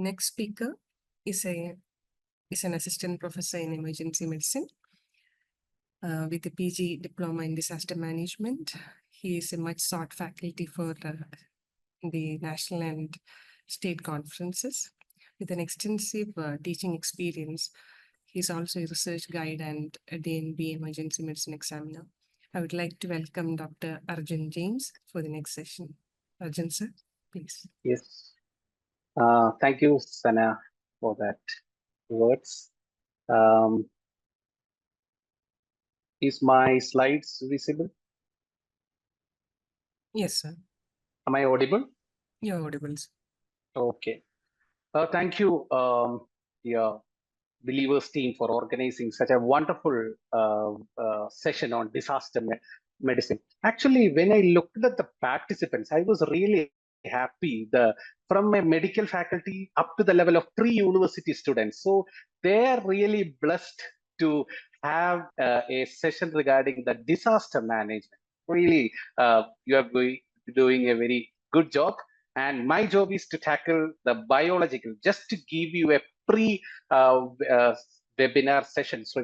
next speaker is an assistant professor in emergency medicine with a PG diploma in disaster management. He is a much sought faculty for the national and state conferences with an extensive teaching experience. He's also a research guide and a DNB emergency medicine examiner. I would like to welcome Dr. Arjun James for the next session. Arjun, sir, please. Yes. Thank you, Sana, for that words. Is my slides visible? Yes, sir. Am I audible? You're audible, sir. Okay. Thank you, the Believers team, for organizing such a wonderful session on disaster medicine. Actually, when I looked at the participants, I was really happy. From a medical faculty up to the level of pre-university students. So they're really blessed to have a session regarding the disaster management. Really, you are doing a very good job. And my job is to tackle the biological, just to give you a webinar session. So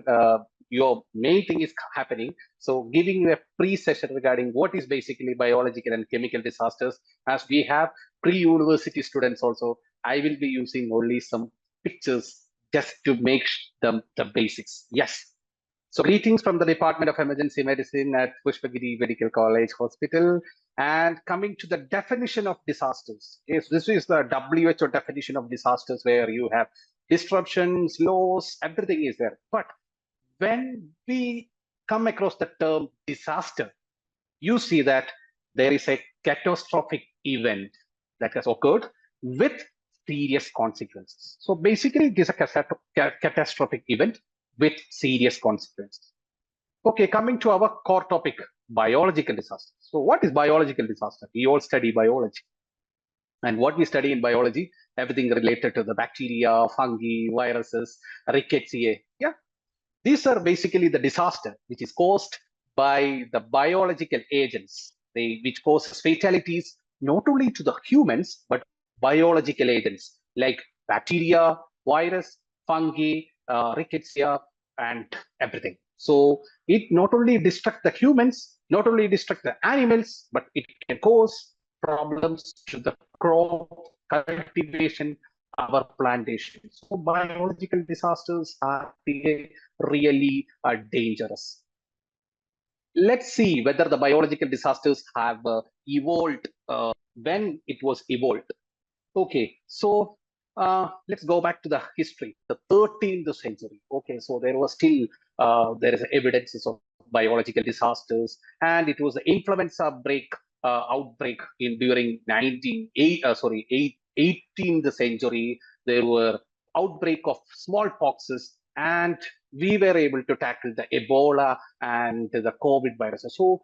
your main thing is happening. So giving you a pre-session regarding what is basically biological and chemical disasters. As we have pre-university students also, I will be using only some pictures just to make them the basics. Yes. So greetings from the Department of Emergency Medicine at Pushpagiri Medical College Hospital. And coming to the definition of disasters. Yes, this is the WHO definition of disasters, where you have disruptions, loss, everything is there. But when we come across the term disaster, you see that there is a catastrophic event that has occurred with serious consequences. So basically, it is a catastrophic event with serious consequences. Okay, coming to our core topic, biological disaster. So what is biological disaster? We all study biology. And what we study in biology, everything related to the bacteria, fungi, viruses, rickettsia. Yeah, these are basically the disaster which is caused by the biological agents, which causes fatalities not only to the humans, but biological agents like bacteria, virus, fungi, rickettsia, and everything. So it not only destructs the humans, not only destructs the animals, but it can cause problems to the crop cultivation, our plantations. So biological disasters are really dangerous. Let's see whether the biological disasters have evolved when it was evolved. Okay, so let's go back to the history, the 13th century. Okay, so there was still there is evidences of biological disasters, and it was the influenza outbreak during 18th century. There were outbreak of smallpoxes, and we were able to tackle the Ebola and the COVID viruses. So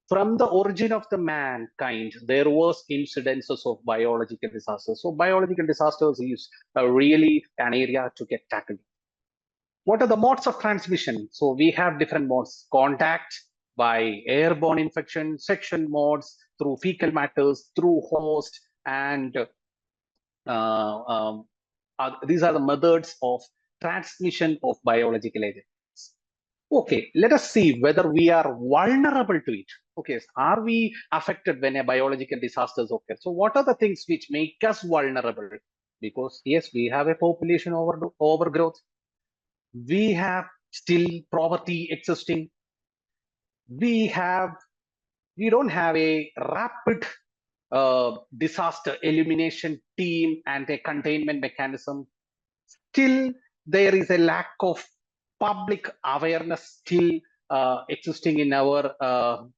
from the origin of the mankind, there was incidences of biological disasters. So biological disasters is really an area to get tackled. What are the modes of transmission? So we have different modes: contact, by airborne infection, sexual modes, through fecal matters, through host, and these are the methods of transmission of biological agents. Okay, let us see whether we are vulnerable to it. Okay, are we affected when a biological disaster occurs? So what are the things which make us vulnerable? Because yes, we have a population overgrowth. We have still poverty existing. We don't have a rapid disaster elimination team and a containment mechanism. Still, there is a lack of public awareness still existing in our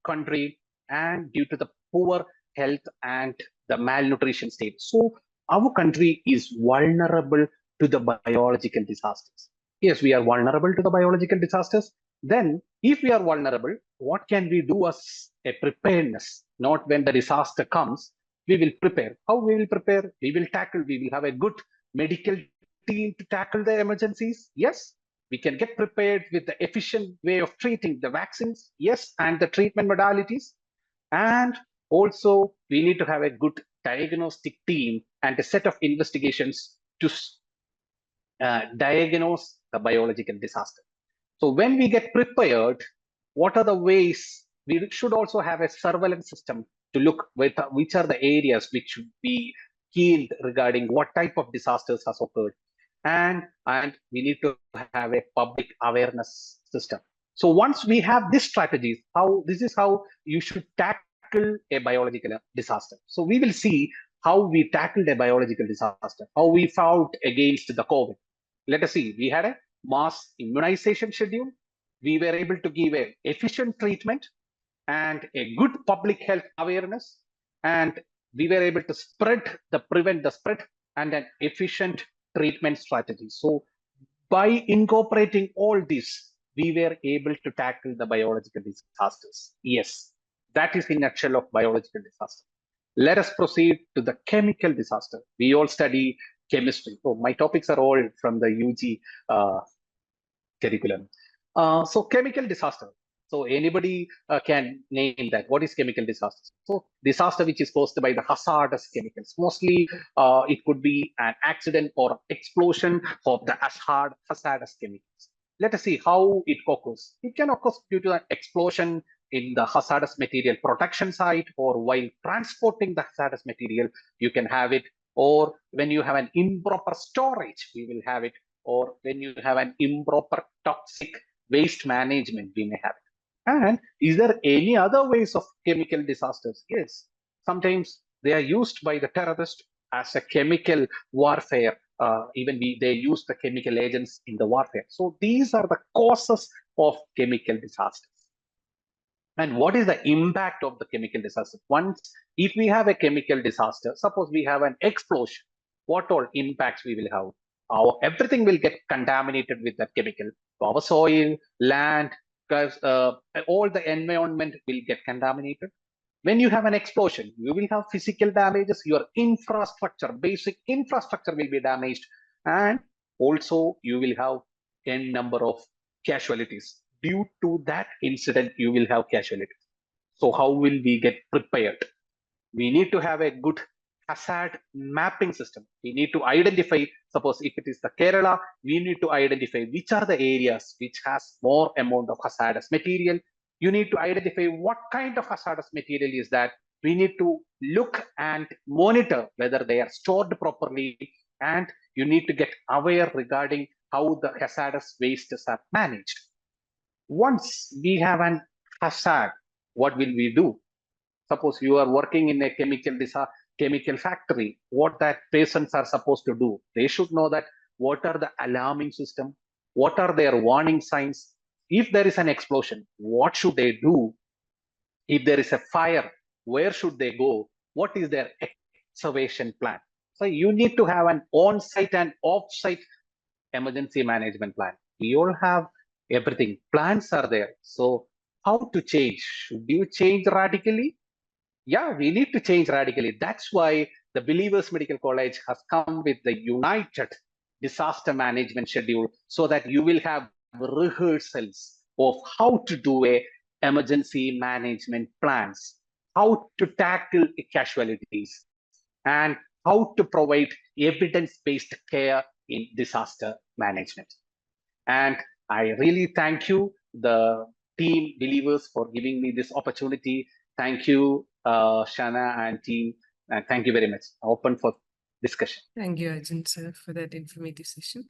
country, and due to the poor health and the malnutrition state. So our country is vulnerable to the biological disasters. Yes, we are vulnerable to the biological disasters. Then if we are vulnerable, what can we do as a preparedness? Not when the disaster comes, we will prepare. How we will prepare? We will have a good medical team to tackle the emergencies. Yes, we can get prepared with the efficient way of treating the vaccines. Yes, and the treatment modalities. And also we need to have a good diagnostic team and a set of investigations to diagnose the biological disaster. So when we get prepared, what are the ways? We should also have a surveillance system to look with which are the areas which should be keened regarding what type of disasters has occurred. And we need to have a public awareness system. So once we have these strategies, this is how you should tackle a biological disaster. So we will see how we tackled a biological disaster, how we fought against the COVID. Let us see, we had a mass immunization schedule. We were able to give an efficient treatment and a good public health awareness. And we were able to prevent the spread and an efficient treatment strategy. So by incorporating all this, we were able to tackle the biological disasters. Yes, that is in a nutshell of biological disaster. Let us proceed to the chemical disaster. We all study chemistry. So my topics are all from the UG curriculum. So chemical disaster. So anybody can name that. What is chemical disaster? So disaster which is caused by the hazardous chemicals. Mostly it could be an accident or explosion of the hazardous chemicals. Let us see how it occurs. It can occur due to an explosion in the hazardous material production site, or while transporting the hazardous material, you can have it, or when you have an improper storage, we will have it, or when you have an improper toxic waste management, we may have it. And is there any other ways of chemical disasters? Yes, sometimes they are used by the terrorists as a chemical warfare. They use the chemical agents in the warfare. So these are the causes of chemical disasters. And what is the impact of the chemical disaster? Once, if we have a chemical disaster, suppose we have an explosion, what all impacts we will have? Everything will get contaminated with that chemical. Our soil, land, all the environment will get contaminated. When you have an explosion, you will have physical damages. Your infrastructure, basic infrastructure will be damaged. And also you will have n number of casualties. Due to that incident, you will have casualties. So how will we get prepared? We need to have a good hazard mapping system. We need to identify, suppose if it is the Kerala, we need to identify which are the areas which has more amount of hazardous material. You need to identify what kind of hazardous material is that. We need to look and monitor whether they are stored properly, and you need to get aware regarding how the hazardous wastes are managed. Once we have an hazard, what will we do? Suppose you are working in a chemical factory, what that patients are supposed to do? They should know that what are the alarming system, what are their warning signs. If there is an explosion, what should they do? If there is a fire, where should they go? What is their excavation plan? So you need to have an on-site and off-site emergency management plan. We all have everything. Plans are there. So how to change? Should you change radically? Yeah, we need to change radically. That's why the Believers Medical College has come with the United Disaster Management Schedule, so that you will have rehearsals of how to do a emergency management plans, how to tackle casualties, and how to provide evidence-based care in disaster management. And I really thank you, the team Believers, for giving me this opportunity. Thank you, Shana and team. And thank you very much. Open for discussion. Thank you, Arjun sir, for that informative session.